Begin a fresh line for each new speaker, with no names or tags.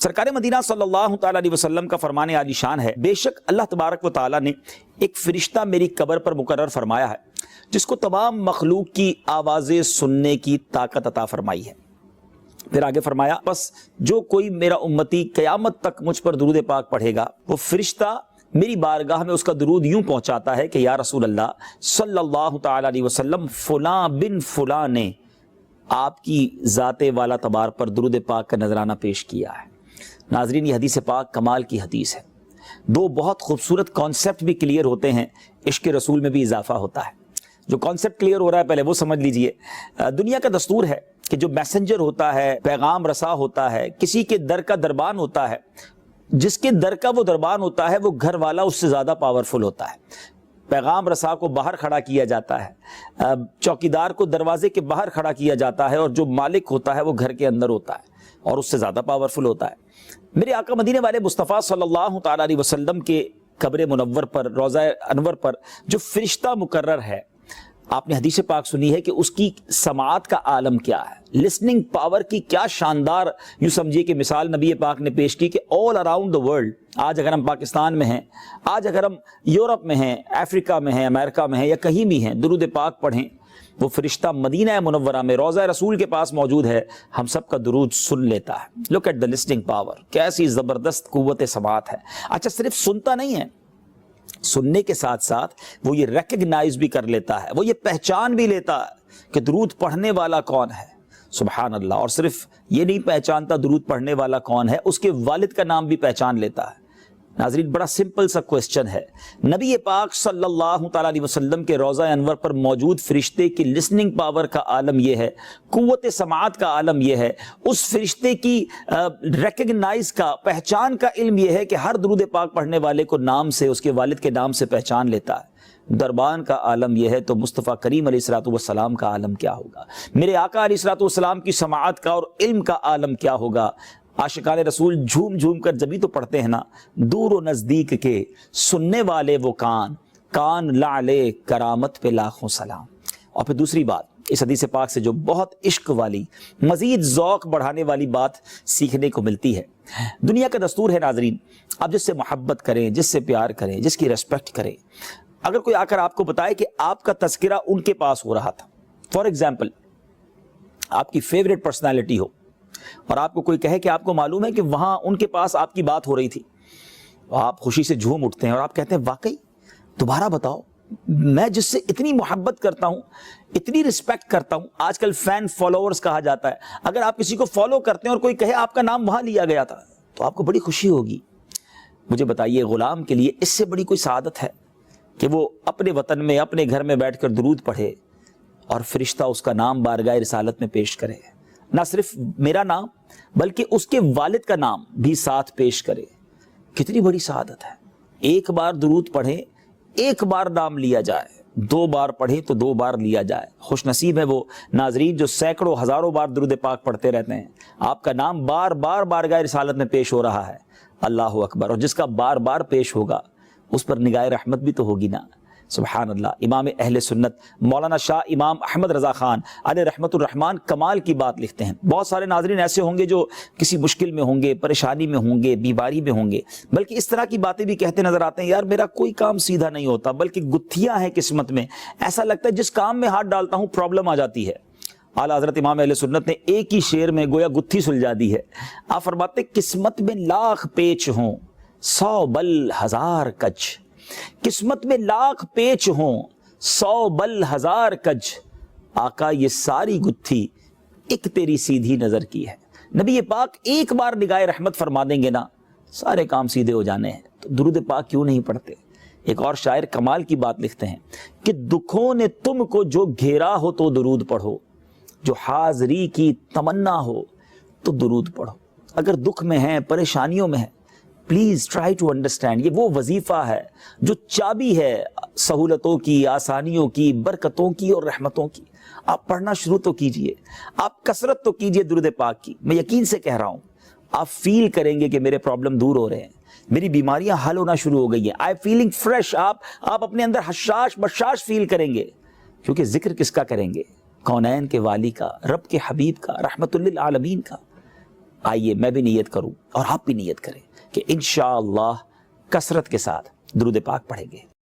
سرکار مدینہ صلی اللہ تعالیٰ علیہ وسلم کا فرمان عالی شان ہے، بے شک اللہ تبارک و تعالیٰ نے ایک فرشتہ میری قبر پر مقرر فرمایا ہے جس کو تمام مخلوق کی آوازیں سننے کی طاقت عطا فرمائی ہے۔ پھر آگے فرمایا، بس جو کوئی میرا امتی قیامت تک مجھ پر درود پاک پڑھے گا، وہ فرشتہ میری بارگاہ میں اس کا درود یوں پہنچاتا ہے کہ یا رسول اللہ صلی اللہ تعالیٰ علیہ وسلم، فلاں بن فلاں نے آپ کی ذات والا تبار پر درود پاک کا نذرانہ پیش کیا ہے۔ ناظرین، یہ حدیث پاک کمال کی حدیث ہے۔ دو بہت خوبصورت کانسیپٹ بھی کلیئر ہوتے ہیں، عشق رسول میں بھی اضافہ ہوتا ہے۔ جو کانسیپٹ کلیئر ہو رہا ہے پہلے وہ سمجھ لیجئے۔ دنیا کا دستور ہے کہ جو میسنجر ہوتا ہے، پیغام رساں ہوتا ہے، کسی کے در کا دربان ہوتا ہے، جس کے در کا وہ دربان ہوتا ہے وہ گھر والا اس سے زیادہ پاورفل ہوتا ہے۔ پیغام رساں کو باہر کھڑا کیا جاتا ہے، چوکیدار کو دروازے کے باہر کھڑا کیا جاتا ہے، اور جو مالک ہوتا ہے وہ گھر کے اندر ہوتا ہے اور اس سے زیادہ پاورفل ہوتا ہے۔ میرے آقا مدینے والے مصطفیٰ صلی اللہ تعالیٰ علیہ وسلم کے قبر منور پر، روضہ انور پر جو فرشتہ مقرر ہے، آپ نے حدیث پاک سنی ہے کہ اس کی سماعت کا عالم کیا ہے، لسننگ پاور کی کیا شاندار، یوں سمجھیے کہ مثال نبی پاک نے پیش کی کہ آل اراؤنڈ دا ورلڈ، آج اگر ہم پاکستان میں ہیں، آج اگر ہم یورپ میں ہیں، افریقہ میں ہیں، امریکہ میں ہیں، یا کہیں بھی ہیں، درود پاک پڑھیں، وہ فرشتہ مدینہ منورہ میں روضہ رسول کے پاس موجود ہے، ہم سب کا درود سن لیتا ہے۔ Look at the listening power, کیسی زبردست قوت سماعت ہے۔ اچھا، صرف سنتا نہیں ہے، سننے کے ساتھ ساتھ وہ یہ ریکگنائز بھی کر لیتا ہے، وہ یہ پہچان بھی لیتا ہے کہ درود پڑھنے والا کون ہے۔ سبحان اللہ۔ اور صرف یہ نہیں پہچانتا درود پڑھنے والا کون ہے، اس کے والد کا نام بھی پہچان لیتا ہے۔ ناظرین، بڑا سمپل سا کوسچن ہے، نبی پاک صلی اللہ تعالیٰ علیہ وسلم کے روضہ انور پر موجود فرشتے کی لسننگ پاور کا عالم یہ ہے، قوت سماعت کا عالم یہ ہے، اس فرشتے کی ریکگنائز کا، پہچان کا علم یہ ہے کہ ہر درود پاک پڑھنے والے کو نام سے، اس کے والد کے نام سے پہچان لیتا ہے۔ دربان کا عالم یہ ہے تو مصطفیٰ کریم علیہ الصلوۃ والسلام کا عالم کیا ہوگا، میرے آقا علیہ الصلوۃ والسلام کی سماعت کا اور علم کا عالم کیا ہوگا۔ عاشقان رسول جھوم جھوم کر جبھی تو پڑھتے ہیں نا، دور و نزدیک کے سننے والے وہ کان لعلے کرامت پہ لاکھوں سلام۔ اور پھر دوسری بات، اس حدیث پاک سے جو بہت عشق والی، مزید ذوق بڑھانے والی بات سیکھنے کو ملتی ہے۔ دنیا کا دستور ہے ناظرین، آپ جس سے محبت کریں، جس سے پیار کریں، جس کی ریسپیکٹ کریں، اگر کوئی آ کر آپ کو بتائے کہ آپ کا تذکرہ ان کے پاس ہو رہا تھا، فار ایگزامپل آپ کی فیوریٹ پرسنالٹی ہو، اور آپ کو کوئی کہے کہ آپ کو معلوم ہے کہ وہاں ان کے پاس آپ کی بات ہو رہی تھی، آپ خوشی سے جھوم اٹھتے ہیں اور آپ کہتے ہیں واقعی، دوبارہ بتاؤ، میں جس سے اتنی محبت کرتا ہوں، اتنی رسپیکٹ کرتا ہوں۔ آج کل فین فالوورز کہا جاتا ہے، اگر آپ کسی کو فالو کرتے ہیں اور کوئی کہے آپ کا نام وہاں لیا گیا تھا تو آپ کو بڑی خوشی ہوگی۔ مجھے بتائیے، غلام کے لیے اس سے بڑی کوئی سعادت ہے کہ وہ اپنے وطن میں، اپنے گھر میں بیٹھ کر درود پڑھے اور فرشتہ اس کا نام بارگاہ رسالت میں پیش کرے، نہ صرف میرا نام بلکہ اس کے والد کا نام بھی ساتھ پیش کرے؟ کتنی بڑی سعادت ہے۔ ایک بار درود پڑھیں، ایک بار نام لیا جائے، دو بار پڑھیں تو دو بار لیا جائے۔ خوش نصیب ہے وہ ناظرین جو سینکڑوں ہزاروں بار درود پاک پڑھتے رہتے ہیں، آپ کا نام بار بار بارگاہ رسالت میں پیش ہو رہا ہے۔ اللہ اکبر۔ اور جس کا بار بار پیش ہوگا اس پر نگاہ رحمت بھی تو ہوگی نا۔ سبحان اللہ۔ امام اہل سنت مولانا شاہ امام احمد رضا خان علیہ رحمت الرحمن کمال کی بات لکھتے ہیں۔ بہت سارے ناظرین ایسے ہوں گے جو کسی مشکل میں ہوں گے، پریشانی میں ہوں گے، بیماری میں ہوں گے، بلکہ اس طرح کی باتیں بھی کہتے نظر آتے ہیں، یار میرا کوئی کام سیدھا نہیں ہوتا، بلکہ گتھیاں ہیں قسمت میں، ایسا لگتا ہے جس کام میں ہاتھ ڈالتا ہوں پرابلم آ جاتی ہے۔ اعلیٰ حضرت امام اہل سنت نے ایک ہی شعر میں گویا گتھی سلجھا دی ہے۔ آپ فرماتے قسمت میں لاکھ پیچ ہوں 100 بل 1000 کج، قسمت میں لاکھ پیچ ہوں 100 بل 1000 کج، آقا یہ ساری گتھی ایک تیری سیدھی نظر کی ہے۔ نبی پاک ایک بار نگاہ رحمت فرما دیں گے نا، سارے کام سیدھے ہو جانے ہیں۔ تو درود پاک کیوں نہیں پڑھتے؟ ایک اور شاعر کمال کی بات لکھتے ہیں کہ دکھوں نے تم کو جو گھیرا ہو تو درود پڑھو، جو حاضری کی تمنا ہو تو درود پڑھو۔ اگر دکھ میں ہیں، پریشانیوں میں ہیں، پلیز ٹرائی ٹو انڈرسٹینڈ، یہ وہ وظیفہ ہے جو چابی ہے سہولتوں کی، آسانیوں کی، برکتوں کی اور رحمتوں کی۔ آپ پڑھنا شروع تو کیجئے، آپ کثرت تو کیجئے درود پاک کی۔ میں یقین سے کہہ رہا ہوں آپ فیل کریں گے کہ میرے پرابلم دور ہو رہے ہیں، میری بیماریاں حل ہونا شروع ہو گئی ہیں، آئی فیلنگ فریش۔ آپ اپنے اندر حشاش بشاش فیل کریں گے، کیونکہ ذکر کس کا کریں گے؟ کونین کے والی کا، رب کے حبیب کا، رحمت للعالمین کا۔ آئیے میں بھی نیت کروں اور آپ بھی نیت کریں کہ انشاءاللہ کثرت کے ساتھ درود پاک پڑھیں گے۔